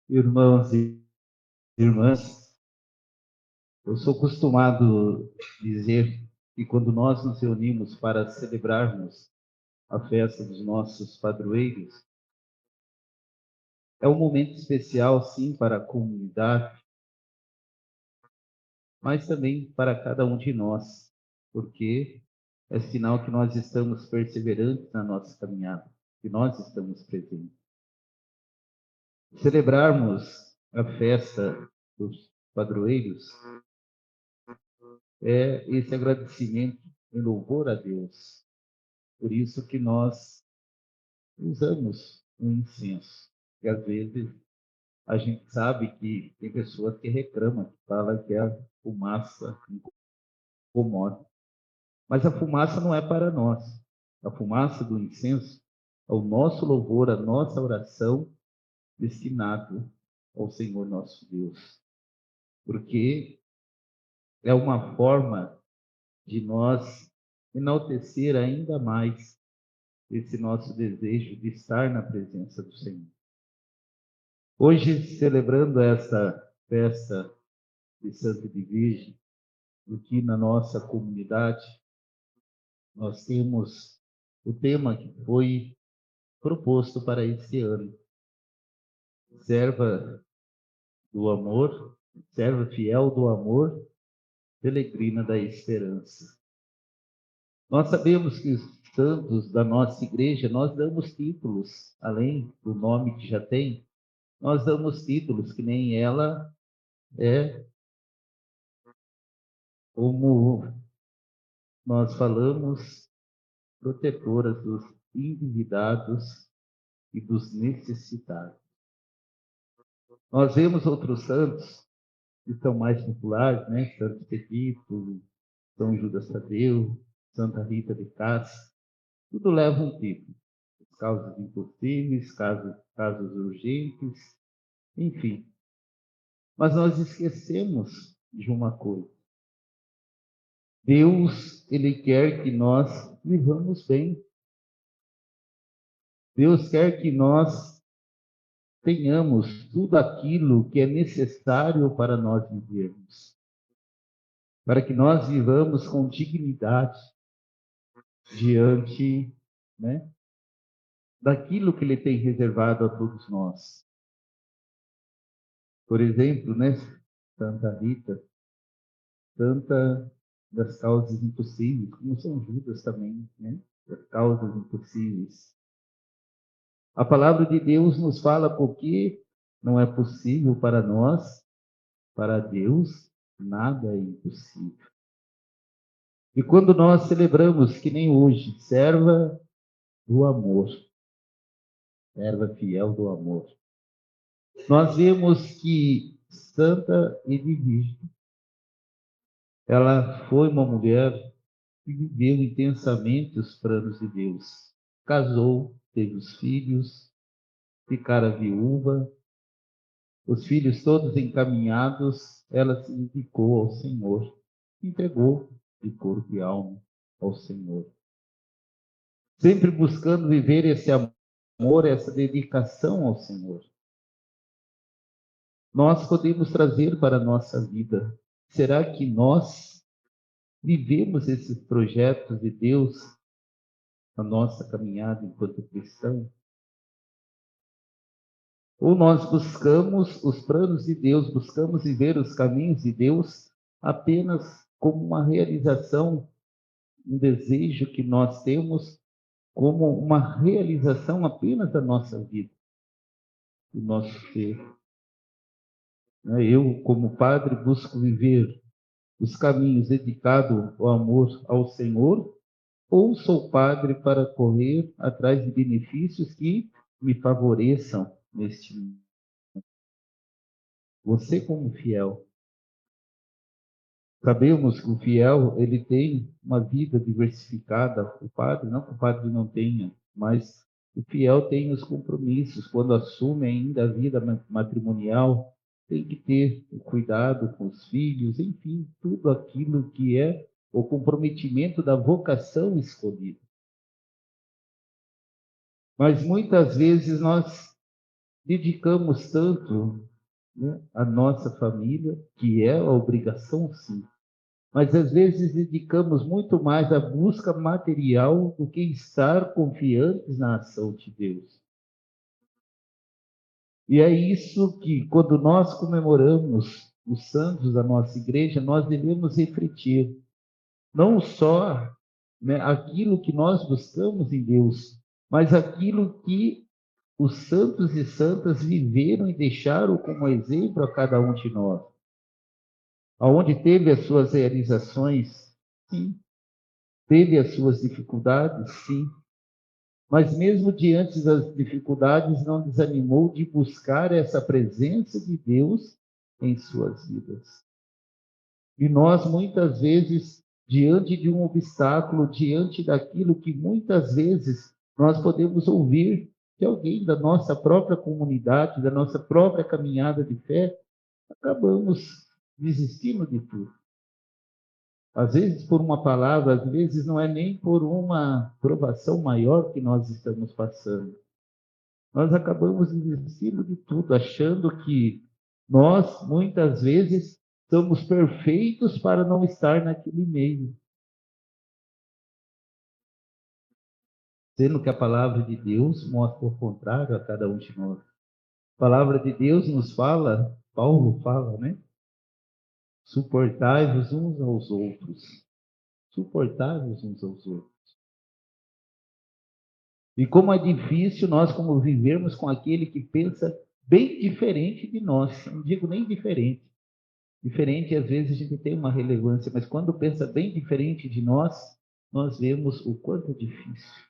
Irmãos e irmãs, eu sou acostumado a dizer que quando nós nos reunimos para celebrarmos a festa dos nossos padroeiros, é um momento especial, sim, para a comunidade, mas também para cada um de nós, porque é sinal que nós estamos perseverantes na nossa caminhada, que nós estamos presentes. Celebrarmos a festa dos padroeiros é esse agradecimento em louvor a Deus. Por isso que nós usamos um incenso. E às vezes a gente sabe que tem pessoas que reclamam, que falam que a fumaça incomoda. Mas a fumaça não é para nós. A fumaça do incenso é o nosso louvor, a nossa oração destinado ao Senhor nosso Deus. Porque é uma forma de nós enaltecer ainda mais esse nosso desejo de estar na presença do Senhor. Hoje, celebrando essa festa de Santa Virgem, aqui na nossa comunidade, nós temos o tema que foi proposto para este ano: serva do amor, serva fiel do amor, peregrina da esperança. Nós sabemos que os santos da nossa igreja, nós damos títulos, além do nome que já tem, nós damos títulos, que nem ela é, como nós falamos, protetoras dos endividados e dos necessitados. Nós vemos outros santos que são mais populares, né? Santo Expedito, São Judas Tadeu, Santa Rita de Cássia, tudo leva um título. Causas impossíveis, casos urgentes, enfim. Mas nós esquecemos de uma coisa. Deus, Ele quer que nós vivamos bem. Deus quer que nós tenhamos tudo aquilo que é necessário para nós vivermos, para que nós vivamos com dignidade diante, né, daquilo que Ele tem reservado a todos nós. Por exemplo, né, Santa Rita, Santa das causas impossíveis, como São Judas também, né, das causas impossíveis. A palavra de Deus nos fala porque não é possível para nós, para Deus, nada é impossível. E quando nós celebramos, que nem hoje, serva do amor, serva fiel do amor, nós vemos que Santa Edvige, ela foi uma mulher que viveu intensamente os planos de Deus. Casou, teve os filhos, ficara viúva, os filhos todos encaminhados, ela se dedicou ao Senhor, entregou de corpo e alma ao Senhor. Sempre buscando viver esse amor, essa dedicação ao Senhor. Nós podemos trazer para a nossa vida. Será que nós vivemos esses projetos de Deus na nossa caminhada enquanto cristão? Ou nós buscamos os planos de Deus, buscamos viver os caminhos de Deus apenas como uma realização, um desejo que nós temos, como uma realização apenas da nossa vida, do nosso ser? Eu, como padre, busco viver os caminhos dedicados ao amor ao Senhor, ou sou padre para correr atrás de benefícios que me favoreçam neste mundo? Você, como fiel, sabemos que o fiel, ele tem uma vida diversificada. O padre, não que o padre não tenha, mas o fiel tem os compromissos. Quando assume ainda a vida matrimonial, tem que ter o cuidado com os filhos, enfim, tudo aquilo que é o comprometimento da vocação escolhida. Mas muitas vezes nós dedicamos tanto, né, à nossa família, que é a obrigação, sim, mas às vezes dedicamos muito mais à busca material do que estar confiantes na ação de Deus. E é isso que, quando nós comemoramos os santos da nossa igreja, nós devemos refletir, não só, né, aquilo que nós buscamos em Deus, mas aquilo que os santos e santas viveram e deixaram como exemplo a cada um de nós. Aonde teve as suas realizações, sim. Teve as suas dificuldades, sim. Mas mesmo diante das dificuldades, não desanimou de buscar essa presença de Deus em suas vidas. E nós, muitas vezes, diante de um obstáculo, diante daquilo que muitas vezes nós podemos ouvir de alguém da nossa própria comunidade, da nossa própria caminhada de fé, acabamos desistindo de tudo. Às vezes por uma palavra, às vezes não é nem por uma provação maior que nós estamos passando. Nós acabamos desistindo de tudo, achando que nós, muitas vezes, somos perfeitos para não estar naquele meio. Sendo que a palavra de Deus mostra o contrário a cada um de nós. A palavra de Deus nos fala, Paulo fala, né? Suportai-vos uns aos outros. Suportai-vos uns aos outros. E como é difícil nós como vivermos com aquele que pensa bem diferente de nós. Não digo nem diferente. Diferente, às vezes, a gente tem uma relevância, mas quando pensa bem diferente de nós, nós vemos o quanto é difícil.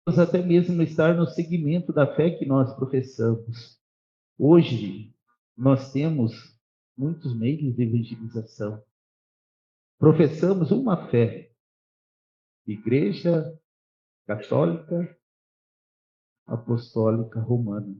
Nós até mesmo estar no segmento da fé que nós professamos. Hoje, nós temos muitos meios de evangelização. Professamos uma fé, Igreja Católica Apostólica Romana.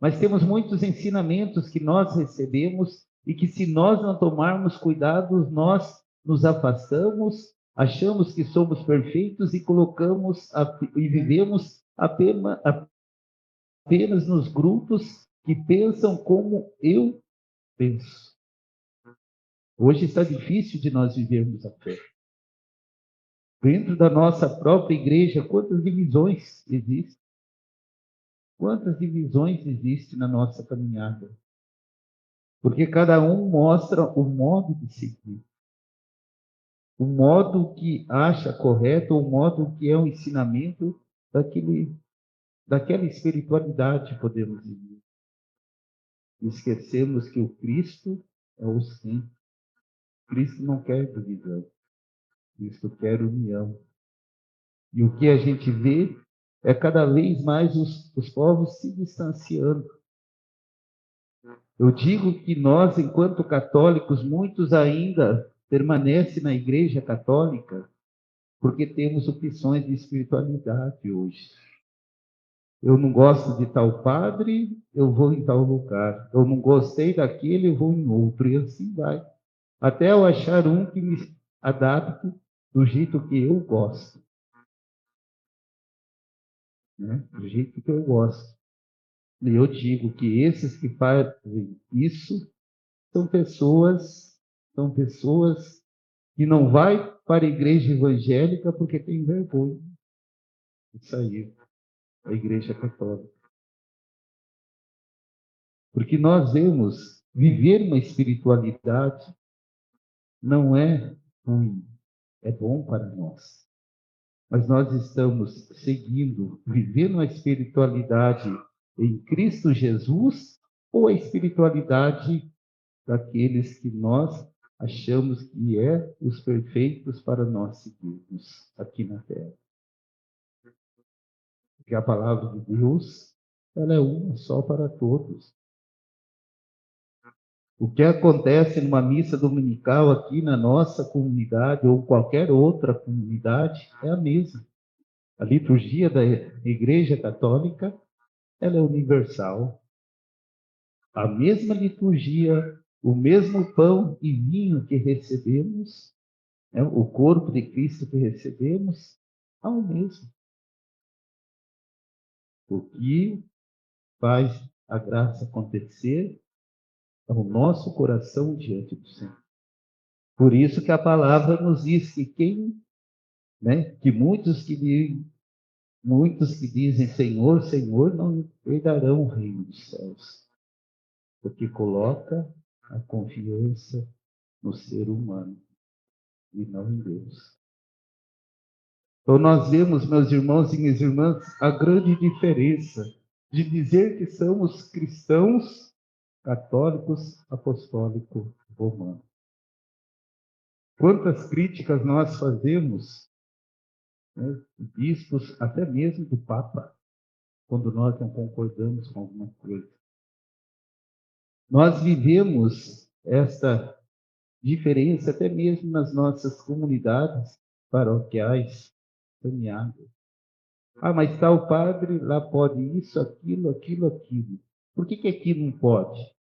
Mas temos muitos ensinamentos que nós recebemos e que, se nós não tomarmos cuidado, nós nos afastamos, achamos que somos perfeitos e colocamos e vivemos apenas nos grupos que pensam como eu penso. Hoje está difícil de nós vivermos a fé. Dentro da nossa própria igreja, quantas divisões existem? Quantas divisões existem na nossa caminhada? Porque cada um mostra o modo de seguir, o modo que acha correto, o modo que é o ensinamento daquela espiritualidade, podemos dizer. Esquecemos que o Cristo é o centro. Cristo não quer divisão, Cristo quer união. E o que a gente vê é cada vez mais os povos se distanciando. Eu digo que nós, enquanto católicos, muitos ainda permanecem na Igreja Católica porque temos opções de espiritualidade hoje. Eu não gosto de tal padre, eu vou em tal lugar. Eu não gostei daquele, eu vou em outro. E assim vai. Até eu achar um que me adapte do jeito que eu gosto. Né? Do jeito que eu gosto. E eu digo que esses que fazem isso são pessoas que não vai para a igreja evangélica porque tem vergonha de sair da igreja católica. Porque nós vemos viver uma espiritualidade não é ruim, é bom para nós. Mas nós estamos seguindo, vivendo a espiritualidade em Cristo Jesus ou a espiritualidade daqueles que nós achamos que é os perfeitos para nós seguirmos aqui na terra. Porque a palavra de Deus, ela é uma só para todos. O que acontece numa missa dominical aqui na nossa comunidade ou qualquer outra comunidade é a mesma. A liturgia da Igreja Católica, ela é universal. A mesma liturgia, o mesmo pão e vinho que recebemos, né, o corpo de Cristo que recebemos, é o mesmo. O que faz a graça acontecer é o nosso coração diante do Senhor. Por isso que a palavra nos diz que que muitos que dizem Senhor, Senhor, não herdarão o reino dos céus, porque coloca a confiança no ser humano e não em Deus. Então nós vemos, meus irmãos e minhas irmãs, a grande diferença de dizer que somos cristãos católicos, apostólicos, romanos. Quantas críticas nós fazemos, né, bispos, até mesmo do Papa, quando nós não concordamos com alguma coisa. Nós vivemos esta diferença até mesmo nas nossas comunidades paroquiais, caminhadas. Mas tal padre lá pode isso, aquilo, aquilo, aquilo. Por que aqui não pode?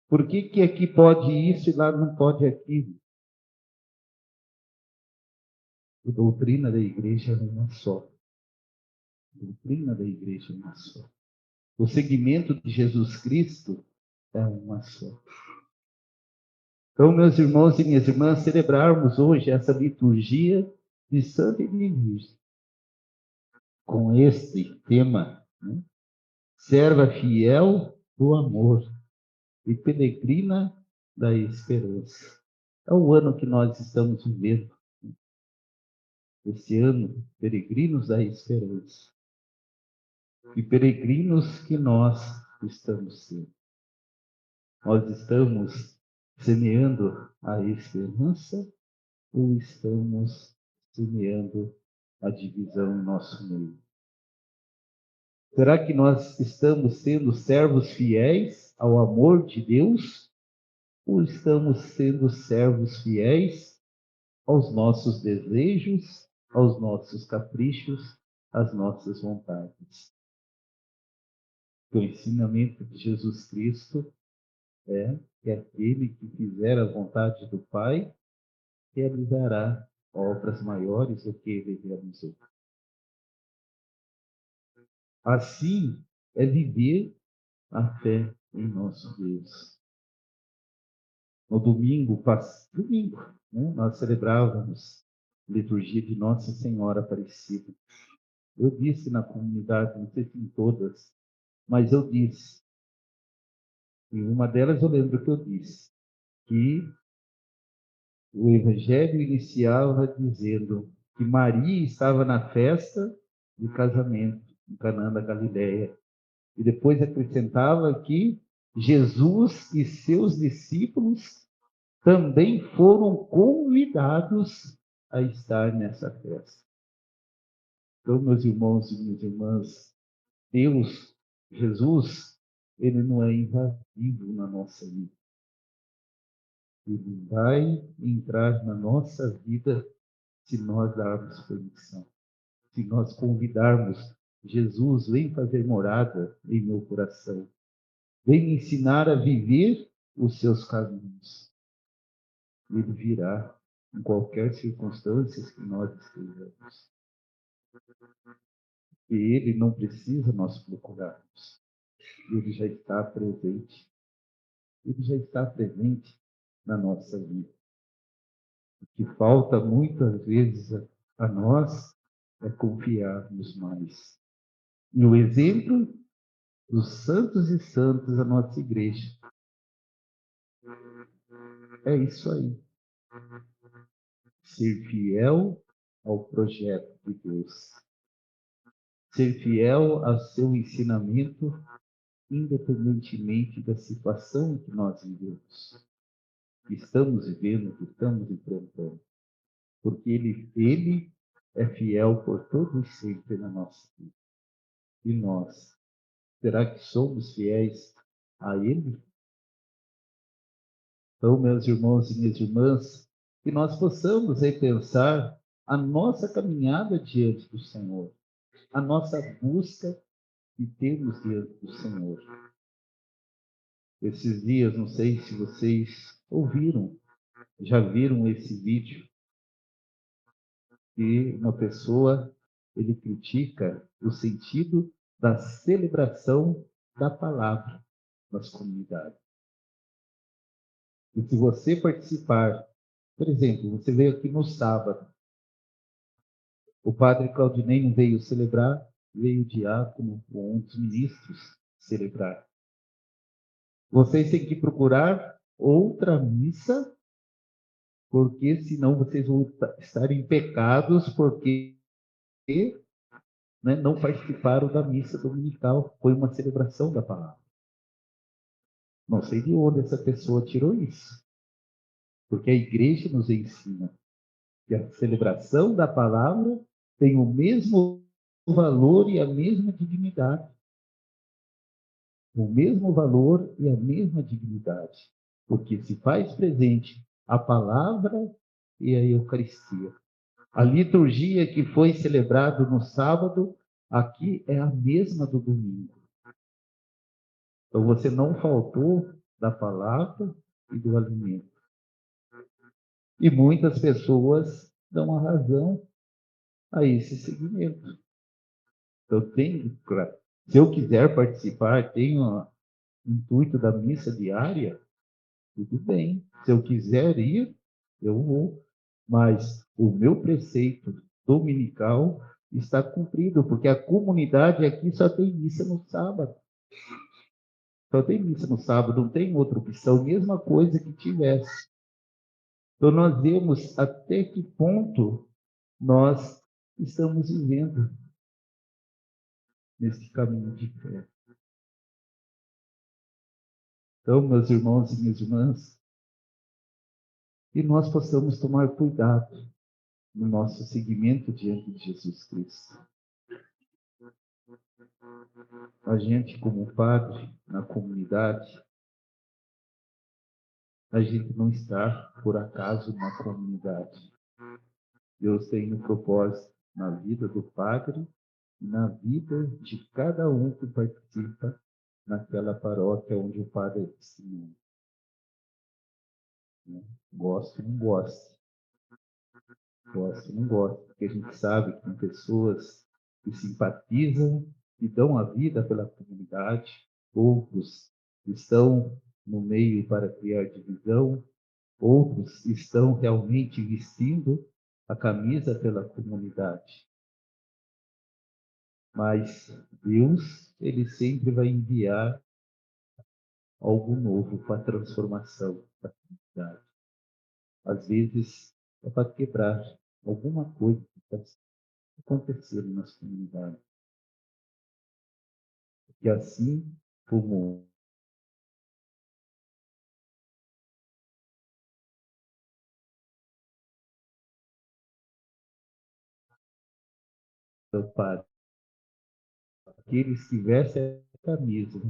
Por que aqui pode isso e lá não pode aquilo? A doutrina da igreja é uma só. A doutrina da igreja é uma só. O seguimento de Jesus Cristo é uma só. Então, meus irmãos e minhas irmãs, celebrarmos hoje essa liturgia de Santa e de Virgem, com este tema, né? Serva fiel do amor e peregrina da esperança. É o ano que nós estamos vivendo, esse ano, peregrinos da esperança. E peregrinos que nós estamos sendo. Nós estamos semeando a esperança ou estamos semeando a divisão em nosso meio? Será que nós estamos sendo servos fiéis ao amor de Deus ou estamos sendo servos fiéis aos nossos desejos, aos nossos caprichos, às nossas vontades? O ensinamento de Jesus Cristo é que aquele que fizer a vontade do Pai realizará obras maiores do que ele realizou. Assim é viver a fé em nosso Deus. No domingo, né, nós celebrávamos a liturgia de Nossa Senhora Aparecida. Eu disse na comunidade, não sei se em todas, mas eu disse, em uma delas eu lembro que eu disse, que o Evangelho iniciava dizendo que Maria estava na festa de casamento em Canaã da Galileia. E depois acrescentava que Jesus e seus discípulos também foram convidados a estar nessa festa. Então, meus irmãos e minhas irmãs, Deus, Jesus, ele não é invasivo na nossa vida. Ele vai entrar na nossa vida se nós darmos permissão. Se nós convidarmos, Jesus, vem fazer morada em meu coração. Vem me ensinar a viver os seus caminhos. Ele virá em qualquer circunstância que nós estejamos. E ele não precisa nós procurarmos. Ele já está presente. Ele já está presente na nossa vida. O que falta muitas vezes a nós é confiarmos mais no exemplo dos santos e santas da nossa igreja. É isso aí. Ser fiel ao projeto de Deus. Ser fiel ao seu ensinamento, independentemente da situação que nós vivemos. Que estamos vivendo, que estamos enfrentando. Porque ele é fiel por todo e sempre na nossa vida. E nós, será que somos fiéis a Ele? Então, meus irmãos e minhas irmãs, que nós possamos repensar a nossa caminhada diante do Senhor, a nossa busca que temos diante do Senhor. Esses dias, não sei se vocês ouviram, já viram esse vídeo, que uma pessoa ele critica o sentido da celebração da palavra nas comunidades. E se você participar, por exemplo, você veio aqui no sábado, o padre Claudinei não veio celebrar, veio o diácono ou um dos ministros celebrar. Vocês têm que procurar outra missa, porque senão vocês vão estar em pecados, porque, né, não participaram da missa dominical. Foi uma celebração da palavra. Não sei de onde essa pessoa tirou isso, porque a igreja nos ensina que a celebração da palavra tem o mesmo valor e a mesma dignidade. O mesmo valor e a mesma dignidade, porque se faz presente a palavra e a Eucaristia. A liturgia que foi celebrada no sábado, aqui é a mesma do domingo. Então você não faltou da palavra e do alimento. E muitas pessoas dão a razão a esse segmento. Eu tenho, se eu quiser participar, tenho o intuito da missa diária, tudo bem. Se eu quiser ir, eu vou. Mas o meu preceito dominical está cumprido, porque a comunidade aqui só tem missa no sábado. Só tem missa no sábado, não tem outra opção, mesma coisa que tivesse. Então nós vemos até que ponto nós estamos vivendo nesse caminho de fé. Então, meus irmãos e minhas irmãs, que nós possamos tomar cuidado no nosso seguimento diante de Jesus Cristo. A gente, como padre na comunidade, a gente não está, por acaso, na comunidade. Deus tem um propósito na vida do padre e na vida de cada um que participa naquela paróquia onde o padre é testemunho. Gosto, não gosto. Gosto, não gosto, porque a gente sabe que tem pessoas que simpatizam e dão a vida pela comunidade, outros estão no meio para criar divisão, outros estão realmente vestindo a camisa pela comunidade. Mas Deus, ele sempre vai enviar algo novo para a transformação da comunidade. Às vezes é para quebrar alguma coisa que está acontecendo nas comunidades. E assim como o Padre, aqueles que vestem a camisa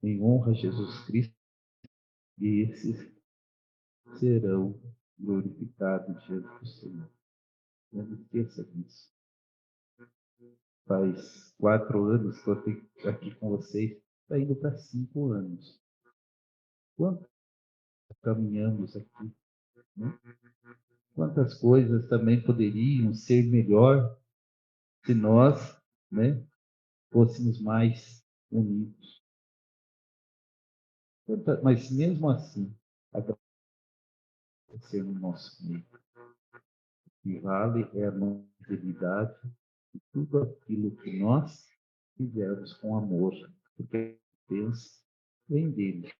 em honra a Jesus Cristo, e esses serão glorificados diante do Senhor. Não esqueça disso. Faz 4 anos que eu estou aqui com vocês, está indo para 5 anos. Quanto caminhamos aqui? Né? Quantas coisas também poderiam ser melhor se nós, né, fôssemos mais unidos. Mas mesmo assim, agradecer no nosso meio. O que vale é a nossa fidelidade e tudo aquilo que nós fizermos com amor, porque a recompensa vem dele.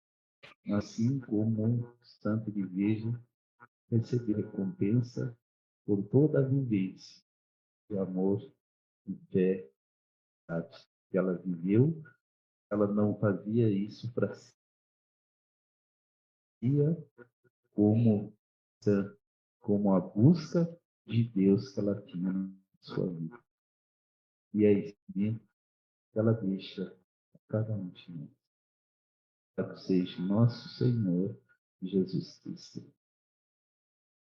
Assim como o Santo de Igreja recebeu recompensa por toda a vivência de amor e fé que ela viveu. Ela não fazia isso para si, como, como a busca de Deus que ela tinha na sua vida. E é isso que ela deixa a cada um de nós. Seja nosso Senhor Jesus Cristo.